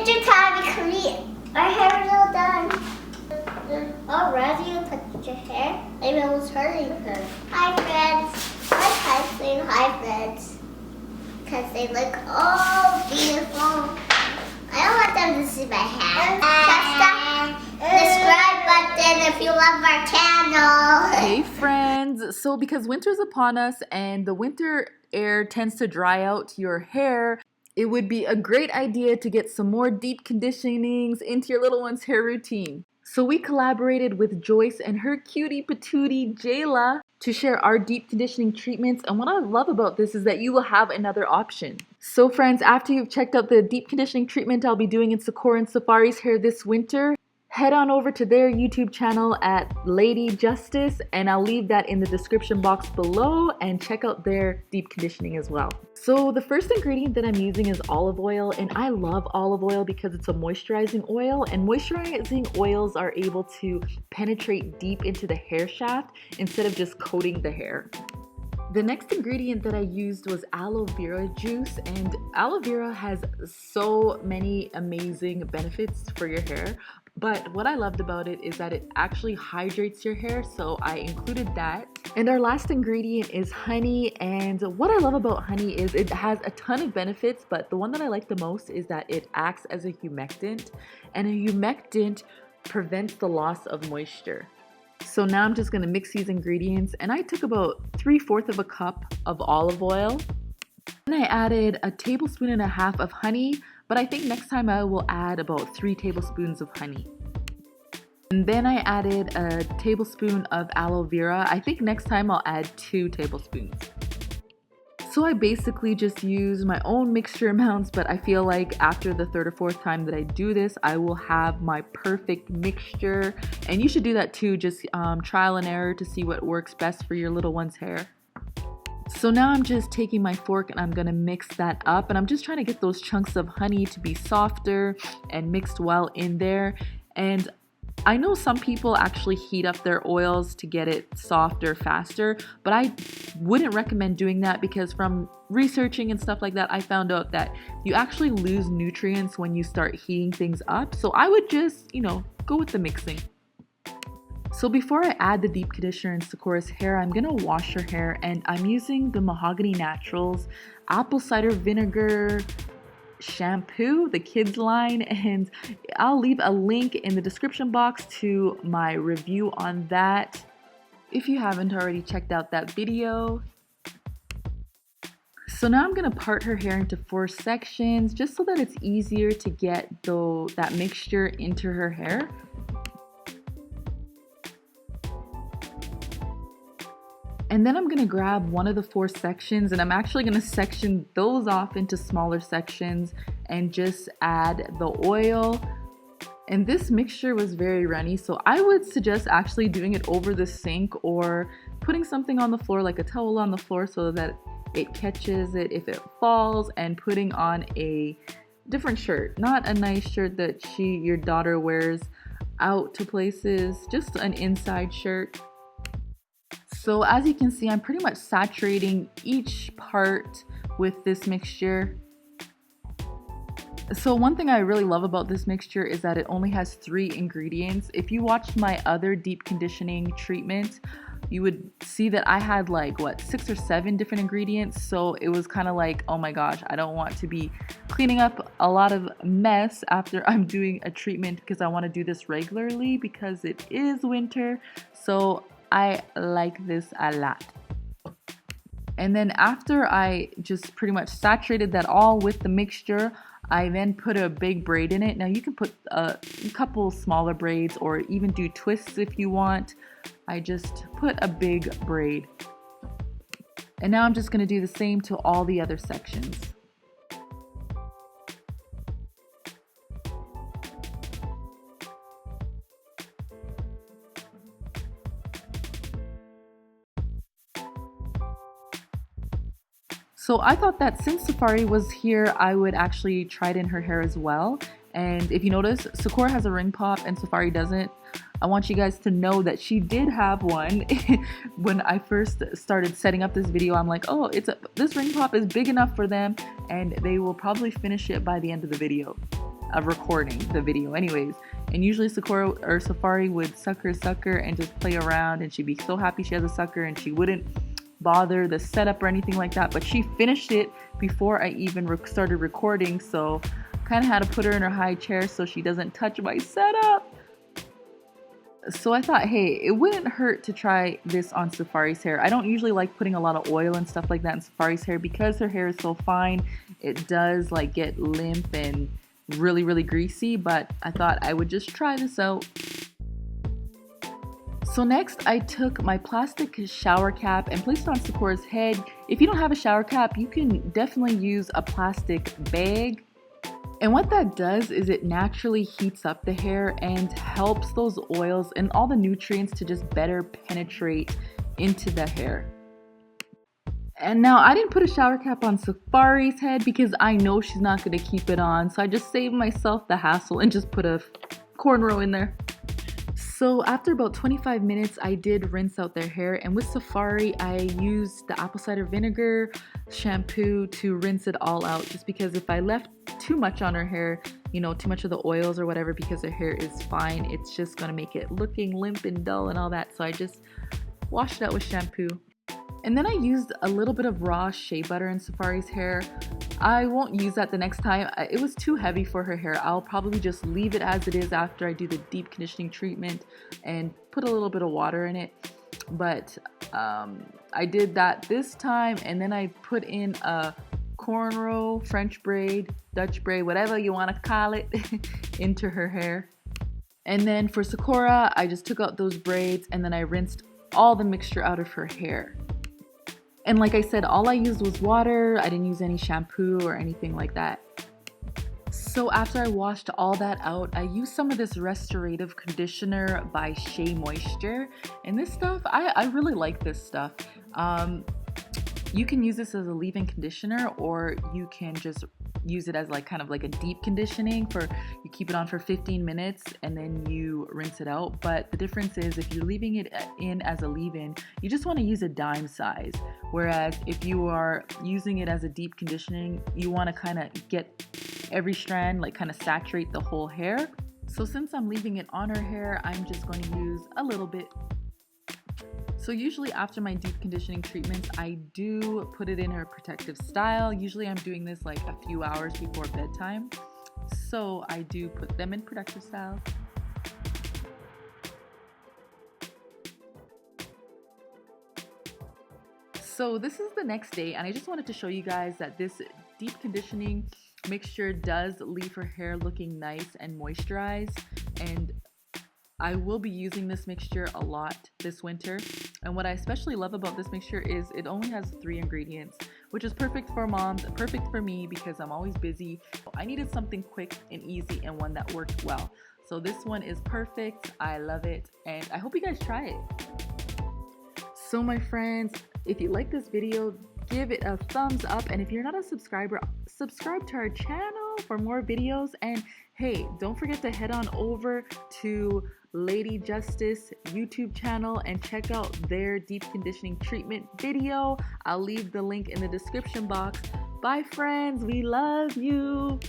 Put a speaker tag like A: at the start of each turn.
A: winter time our hair is all done. Already you touched your hair. Maybe I was hurting her. Hi friends. Hi Tyson. Hi friends. Because they look all beautiful. I don't want them to see my hair. Press the subscribe button if you love our channel.
B: Hey friends. So because winter's upon us and the winter air tends to dry out your hair, it would be a great idea to get some more deep conditionings into your little one's hair routine. So we collaborated with Joyce and her cutie patootie Jayla to share our deep conditioning treatments. And what I love about this is that you will have another option. So friends, after you've checked out the deep conditioning treatment I'll be doing in Sakura and Safari's hair this winter, head on over to their YouTube channel at Lady Justice, and I'll leave that in the description box below, and check out their deep conditioning as well. So the first ingredient that I'm using is olive oil, and I love olive oil because it's a moisturizing oil, and moisturizing oils are able to penetrate deep into the hair shaft instead of just coating the hair. The next ingredient that I used was aloe vera juice, and aloe vera has so many amazing benefits for your hair. But what I loved about it is that it actually hydrates your hair, so I included that. And our last ingredient is honey, and what I love about honey is it has a ton of benefits, but the one that I like the most is that it acts as a humectant, and a humectant prevents the loss of moisture. So now I'm just gonna mix these ingredients, and I took about 3/4 of a cup of olive oil. Then I added a tablespoon and a half of honey, but I think next time I will add about 3 tablespoons of honey. And then I added a tablespoon of aloe vera. I think next time I'll add 2 tablespoons. So I basically just use my own mixture amounts, but I feel like after the 3rd or 4th time that I do this, I will have my perfect mixture. And you should do that too, just trial and error to see what works best for your little one's hair. So now I'm just taking my fork and I'm gonna mix that up, and I'm just trying to get those chunks of honey to be softer and mixed well in there. And I know some people actually heat up their oils to get it softer faster, but I wouldn't recommend doing that because from researching and stuff like that, I found out that you actually lose nutrients when you start heating things up. So I would just, go with the mixing. So before I add the deep conditioner in Sakura's hair, I'm gonna wash her hair, and I'm using the Mahogany Naturals apple cider vinegar shampoo, the kids line, and I'll leave a link in the description box to my review on that if you haven't already checked out that video. So now I'm gonna part her hair into 4 sections just so that it's easier to get that mixture into her hair. And then I'm gonna grab one of the 4 sections, and I'm actually gonna section those off into smaller sections and just add the oil. And this mixture was very runny, so I would suggest actually doing it over the sink or putting something on the floor, like a towel on the floor, so that it catches it if it falls, and putting on a different shirt, not a nice shirt that your daughter wears out to places, just an inside shirt. So as you can see, I'm pretty much saturating each part with this mixture. So one thing I really love about this mixture is that it only has 3 ingredients. If you watched my other deep conditioning treatment, you would see that I had 6 or 7 different ingredients. So it was kind of like, oh my gosh, I don't want to be cleaning up a lot of mess after I'm doing a treatment, because I want to do this regularly because it is winter. So I like this a lot. And then after I just pretty much saturated that all with the mixture, I then put a big braid in it. Now you can put a couple smaller braids or even do twists if you want. I just put a big braid. And now I'm just going to do the same to all the other sections. So I thought that since Safari was here, I would actually try it in her hair as well. And if you notice, Sakura has a ring pop and Safari doesn't. I want you guys to know that she did have one. When I first started setting up this video, I'm like, oh, this ring pop is big enough for them, and they will probably finish it by the end of the video. recording the video anyways. And usually Sakura or Safari would suck her and just play around, and she'd be so happy she has a sucker, and she wouldn't bother the setup or anything like that. But she finished it before I even started recording, so kind of had to put her in her high chair so she doesn't touch my setup. So I thought, hey, it wouldn't hurt to try this on Safari's hair. I don't usually like putting a lot of oil and stuff like that in Safari's hair because her hair is so fine. It does like get limp and really greasy, but I thought I would just try this out. So next I took my plastic shower cap and placed it on Sakura's head. If you don't have a shower cap, you can definitely use a plastic bag. And what that does is it naturally heats up the hair and helps those oils and all the nutrients to just better penetrate into the hair. And now I didn't put a shower cap on Safari's head because I know she's not going to keep it on. So I just saved myself the hassle and just put a cornrow in there. So after about 25 minutes, I did rinse out their hair, and with Safari, I used the apple cider vinegar shampoo to rinse it all out, just because if I left too much on her hair, you know, too much of the oils or whatever, because her hair is fine, it's just gonna make it looking limp and dull and all that. So I just washed it out with shampoo. And then I used a little bit of raw shea butter in Safari's hair. I won't use that the next time. It was too heavy for her hair. I'll probably just leave it as it is after I do the deep conditioning treatment and put a little bit of water in it. But I did that this time, and then I put in a cornrow, French braid, Dutch braid, whatever you want to call it, into her hair. And then for Sakura, I just took out those braids and then I rinsed all the mixture out of her hair. And like I said, all I used was water. I didn't use any shampoo or anything like that. So after I washed all that out, I used some of this restorative conditioner by Shea Moisture. And this stuff, I really like this stuff. You can use this as a leave-in conditioner, or you can just use it as like kind of like a deep conditioning. For you keep it on for 15 minutes and then you rinse it out. But the difference is, if you're leaving it in as a leave-in, you just want to use a dime size, whereas if you are using it as a deep conditioning, you want to kind of get every strand, like kind of saturate the whole hair. So since I'm leaving it on her hair, I'm just going to use a little bit. So usually after my deep conditioning treatments, I do put it in her protective style. Usually I'm doing this like a few hours before bedtime. So I do put them in protective style. So this is the next day, and I just wanted to show you guys that this deep conditioning mixture does leave her hair looking nice and moisturized. And I will be using this mixture a lot this winter, and what I especially love about this mixture is it only has 3 ingredients, which is perfect for moms, perfect for me because I'm always busy. I needed something quick and easy and one that worked well. So this one is perfect. I love it, and I hope you guys try it. So my friends, if you like this video, give it a thumbs up, and if you're not a subscriber, subscribe to our channel for more videos. And hey, don't forget to head on over to Lady Justice YouTube channel and check out their deep conditioning treatment video. I'll leave the link in the description box. Bye friends, we love you.